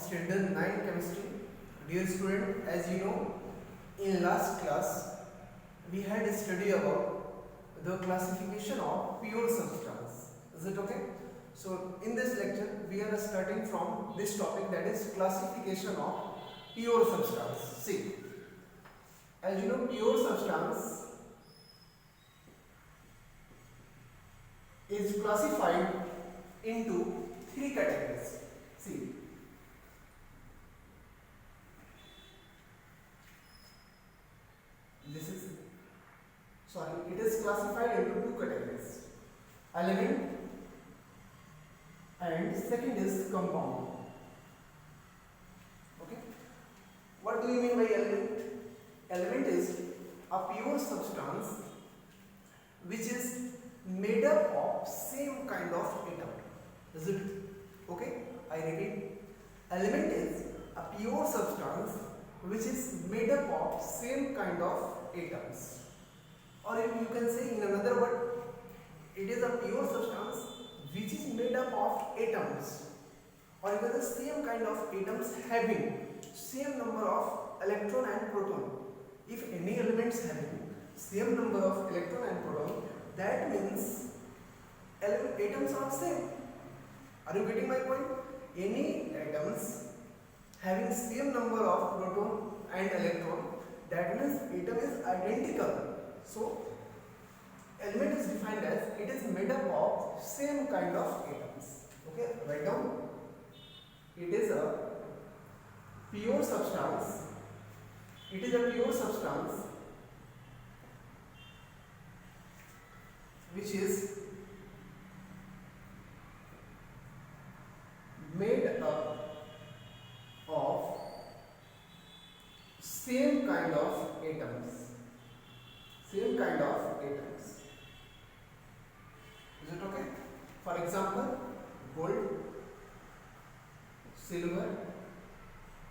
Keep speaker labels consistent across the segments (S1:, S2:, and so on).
S1: standard 9 chemistry. Dear student, as you know, in last class we had studied about the classification of pure substance. Is it okay? So in this lecture we are starting from this topic, that is classification of pure substance. See, as you know, pure substance is classified into three categories. See, it is classified into two categories: element and second is compound. Okay, what do you mean by element? Element is a pure substance which is made up of same kind of atom. Is it okay? I repeat, element is a pure substance which is made up of same kind of atoms, or you can say in another word, it is a pure substance which is made up of atoms, or you can say same kind of atoms having same number of electron and proton. If any elements having same number of electron and proton, that means atoms are same. Are you getting my point? Any atoms having same number of proton and electron, that means atom is identical. So element is defined as it is made up of same kind of atoms. Okay, write down. It is a pure substance. It is a pure substance which is made up of same kind of atoms. Same kind of atoms. Is it okay? For example, gold, silver,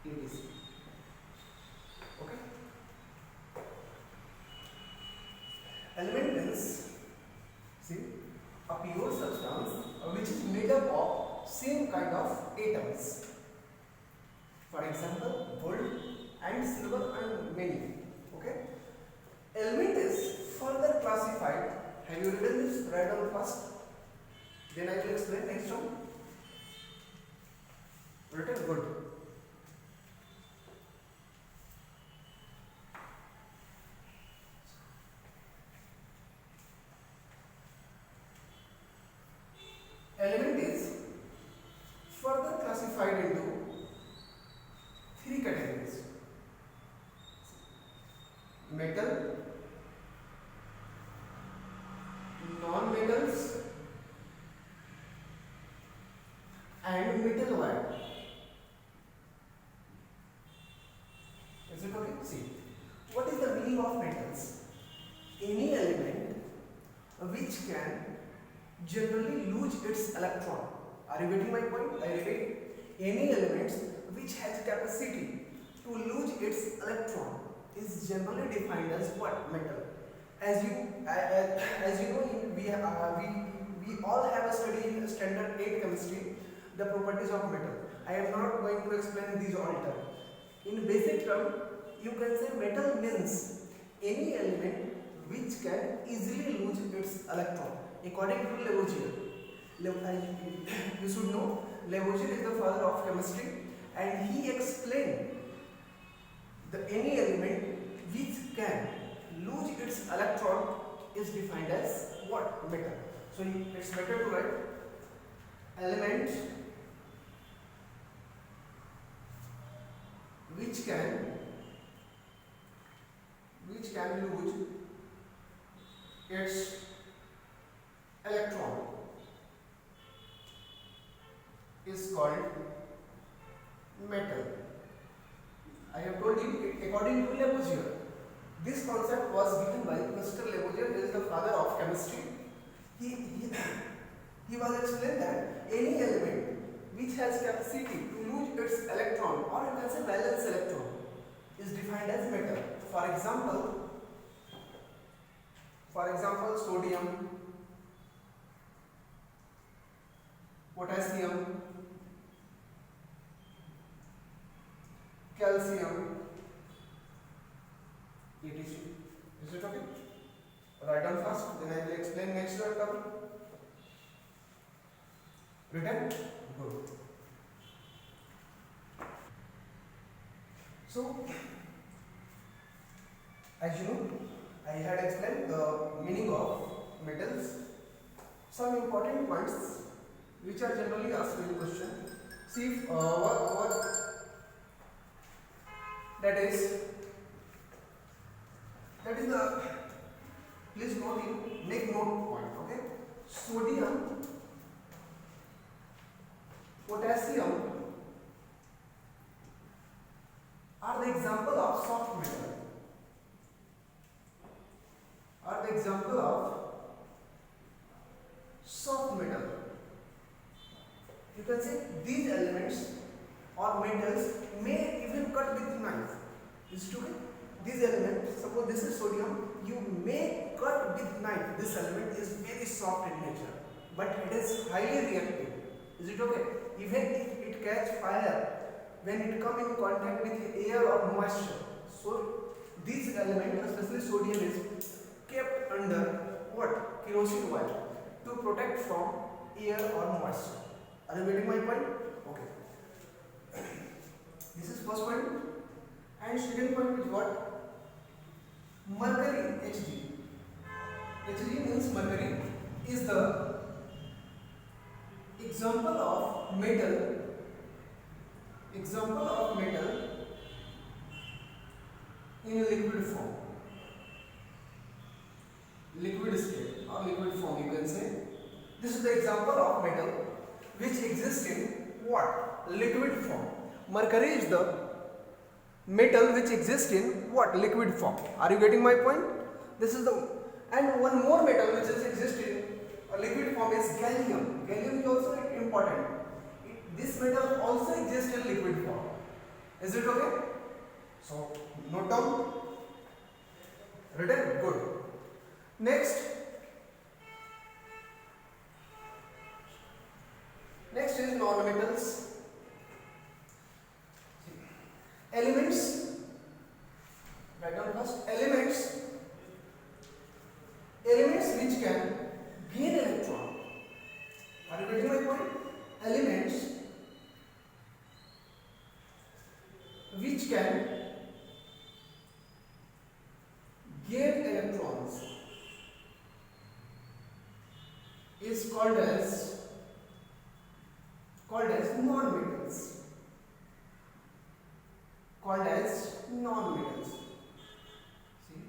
S1: etc. Okay. Element means, see, a pure substance which is made up of same kind of atoms. For example, gold and silver and many. Okay. Element is further classified. Have you written this? Write down first. Then I will explain next one. Written good. Element is further classified into three categories: metal, non-metals and metal wire. Is it okay? See, what is the meaning of metals? Any element which can generally lose its electron. Are you getting my point? I repeat, any elements which has capacity to lose its electron is generally defined as what? Metal. As you know, we all have a study in standard 8 chemistry, the properties of metal. I am not going to explain these all terms. In basic term, you can say metal means any element which can easily lose its electron. According to Lavoisier, you should know Lavoisier is the father of chemistry, and he explained any element which can lose its electron is defined as what? Metal. So it's better to write element which can lose its electron is called metal. I have told you, according to Lavoisier, this concept was given by Mr. Lavoisier, who is the father of chemistry. He was explained that any element which has capacity to lose its electron, or you can say valence electron, is defined as metal. For example, sodium, potassium, Written? Good. So, as you know, I had explained the meaning of metals. Some important points which are generally asked in question. See if, what that is the, please note in, make note point, okay? Sodium, potassium are the example of soft metal. Are the example of soft metal. You can say these elements or metals may even cut with knife. Is it okay? These elements, suppose this is sodium, you may cut with knife. This element is very soft in nature, but it is highly reactive. Is it okay? Even if it catch fire when it come in contact with air or moisture. So these elements, especially sodium, is kept under what? Kerosene oil to protect from air or moisture. Are you getting my point? Okay. This is first point. And second point is what? Mercury, Hg. Hg means mercury is the example of metal in liquid form, liquid state or liquid form, you can say. This is the example of metal which exists in what? Liquid form. Mercury is the metal which exists in what? Liquid form. Are you getting my point? This is the, and one more metal which is exists in a liquid form is gallium. Gallium is also important. This metal also exists in liquid form. Is it okay? So note down. Written? Good. Next is non-metals. Elements. Write down first. Elements which can gain electron. Are you getting my point? Elements which can gain electrons is called as non-metals. Called as non-metals. See,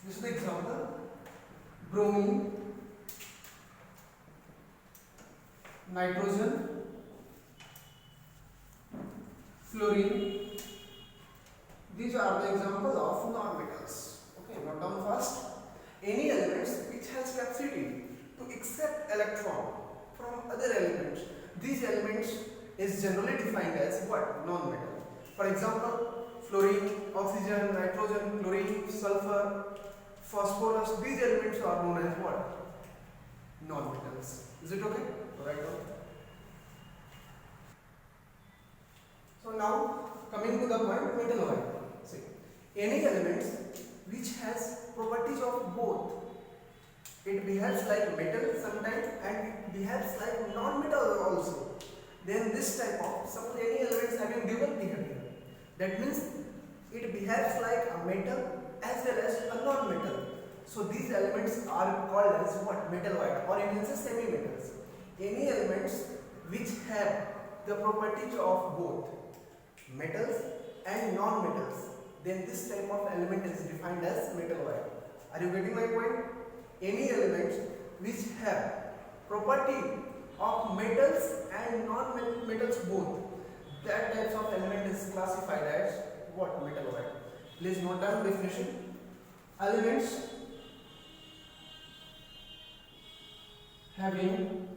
S1: this is the example: bromine, nitrogen, fluorine. These are the examples of non-metals. Okay, note down first. Any elements which has capacity to accept electron from other elements. These elements is generally defined as what? Non-metal. For example, fluorine, oxygen, nitrogen, chlorine, sulfur, phosphorus. These elements are known as what? Non-metals. Is it okay? Write down. So now coming to the point metal oil. See, any elements which has properties of both. It behaves like metal sometimes and it behaves like non-metal also. Then this type of, suppose any elements having dual behavior, that means it behaves like a metal as well as a non-metal. So these elements are called as what? Metalloid, or you can say semi-metals. Any elements which have the properties of both metals and non-metals, then this type of element is defined as metalloid. Are you getting my point? Any elements which have property of metals and non-metals both, that types of element is classified as what? Metalloid. Please note down definition. Elements having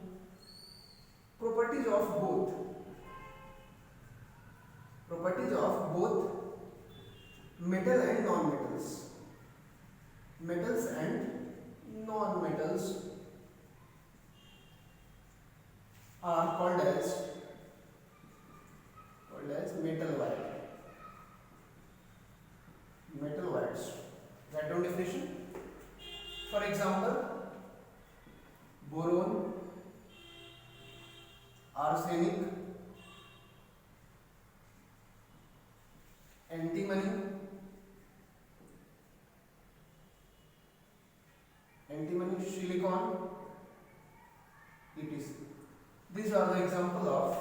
S1: properties of both metal and non-metals. Metals and non-metals are called as metalloid. Metalloids. Write down definition. For example, boron, arsenic, antimony, silicon, etc. These are the example of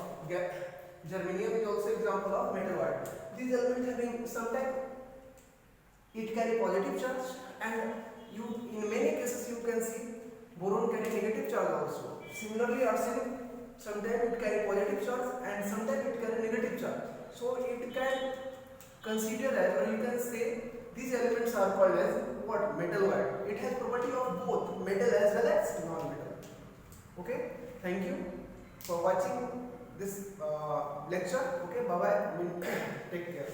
S1: germanium is also example of metal wire. These elements having some type, it carry positive charge, and you in many cases you can see boron carry negative charge also. Similarly, arsenic sometimes it carry positive charge and sometimes it carry negative charge. So it can consider as, or you can say these elements are called as what? Metal wire. It has property of both metal as well as non-metal. Okay, thank you for watching this lecture. Okay, bye bye. Take care.